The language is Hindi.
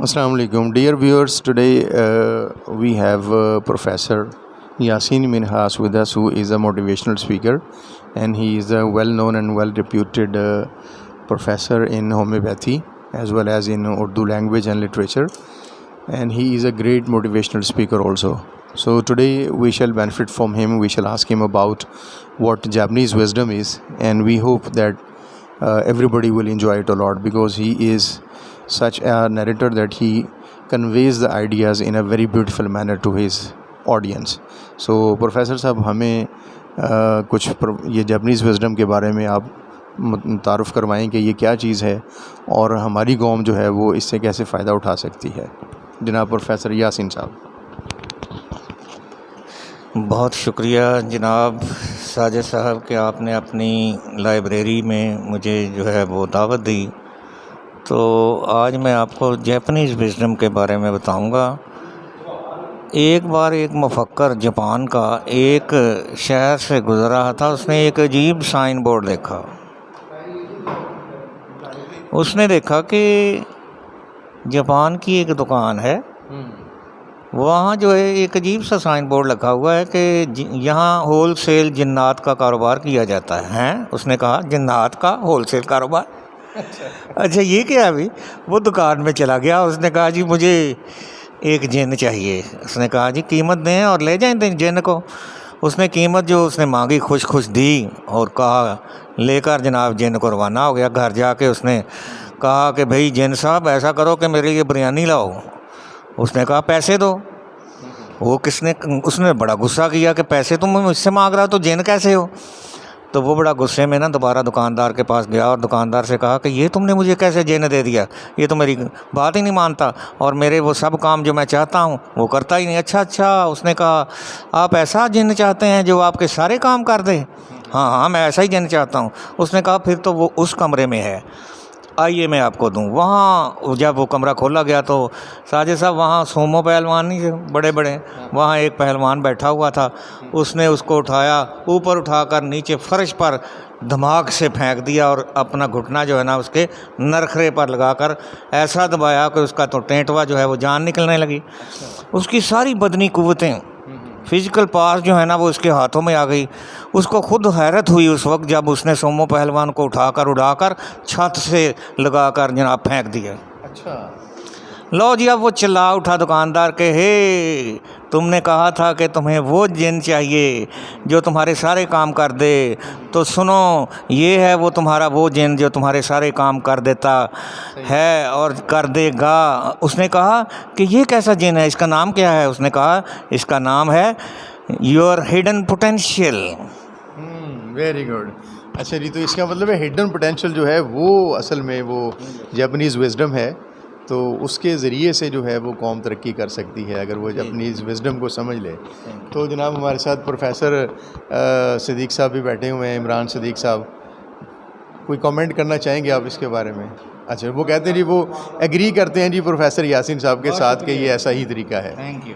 Assalamu alaikum. Dear viewers, today we have Professor Yasin Minhas with us, who is a motivational speaker, and he is a well-known and well-reputed professor in homeopathy as well as in Urdu language and literature, and he is a great motivational speaker also. So today we shall benefit from him. We shall ask him about what Japanese wisdom is, and we hope that everybody will enjoy it a lot, because he is such a narrator that he conveys the ideas in a very beautiful manner to his audience. So professor साहब, हमें कुछ ये जापानीज़ विज़डम के बारे में आप तारुफ़ करवाएं कि ये क्या चीज़ है और हमारी कौम जो है वो इससे कैसे फ़ायदा उठा सकती है। जनाब प्रोफेसर यासीन साहब। बहुत शुक्रिया जनाब साजिद साहब कि आपने अपनी लाइब्रेरी में मुझे जो है वो दावत दी। तो आज मैं आपको जापानीज़ विज़डम के बारे में बताऊंगा। एक बार एक मुफक्कर जापान का एक शहर से गुज़र रहा था। उसने एक अजीब साइन बोर्ड देखा। उसने देखा कि जापान की एक दुकान है, वहाँ जो है एक अजीब सा साइन बोर्ड लगा हुआ है कि यहाँ होल सेल जिन्नात का कारोबार किया जाता है। उसने कहा, जिन्नात का होल सेल कारोबार? अच्छा ये क्या है अभी? वो दुकान में चला गया। उसने कहा, जी मुझे एक जिन चाहिए। उसने कहा, जी कीमत दें और ले जाएं जिन को। उसने कीमत जो उसने मांगी खुश खुश दी और कहा, लेकर जनाब जिन को रवाना हो गया। घर जाके उसने कहा कि भाई जिन साहब ऐसा करो कि मेरे लिए बिरयानी लाओ। उसने कहा, पैसे दो। उसने बड़ा गुस्सा किया कि पैसे तुम मुझसे मांग रहा हो तो जिन कैसे हो? तो वो बड़ा गुस्से में ना दोबारा दुकानदार के पास गया और दुकानदार से कहा कि ये तुमने मुझे कैसे जिन दे दिया? ये तो मेरी बात ही नहीं मानता और मेरे वो सब काम जो मैं चाहता हूँ वो करता ही नहीं। अच्छा, उसने कहा, आप ऐसा जिन चाहते हैं जो आपके सारे काम कर दे? हाँ, मैं ऐसा ही जिन चाहता हूँ। उसने कहा, फिर तो वो उस कमरे में है, आइए मैं आपको दूँ। वहाँ जब वो कमरा खोला गया तो साजिद साहब वहाँ सोमो पहलवान नहीं थे बड़े बड़े, वहाँ एक पहलवान बैठा हुआ था। उसने उसको उठाया, ऊपर उठाकर नीचे फर्श पर धमाक से फेंक दिया और अपना घुटना जो है ना उसके नरखरे पर लगाकर ऐसा दबाया कि उसका तो टेंटवा जो है वो जान निकलने लगी। उसकी सारी बदनी कुव्वतें, फिजिकल पावर जो है ना वो उसके हाथों में आ गई। उसको खुद हैरत हुई उस वक्त जब उसने सोमो पहलवान को उड़ाकर छत से लगाकर जनाब फेंक दिया। अच्छा, लो जी, अब वो चिल्ला उठा दुकानदार के, हे तुमने कहा था कि तुम्हें वो जिन चाहिए जो तुम्हारे सारे काम कर दे, तो सुनो ये है वो तुम्हारा वो जिन जो तुम्हारे सारे काम कर देता है और कर देगा। उसने कहा कि ये कैसा जिन है, इसका नाम क्या है? उसने कहा, इसका नाम है your hidden potential. Very good. अच्छा जी, तो इसका मतलब है हिडन पोटेंशियल जो है वो असल में वो जापानीज़ विज़डम है, तो उसके ज़रिए से जो है वो कौम तरक्की कर सकती है अगर वो जापानीज़ विज़डम को समझ ले। तो जनाब हमारे साथ प्रोफेसर सिद्दीक साहब भी बैठे हुए हैं, इमरान सिद्दीक साहब। कोई कमेंट करना चाहेंगे आप इसके बारे में? अच्छा, वो कहते हैं जी वो एग्री करते हैं जी प्रोफेसर यासीन साहब के साथ कि ये ऐसा ही तरीका है। Thank you.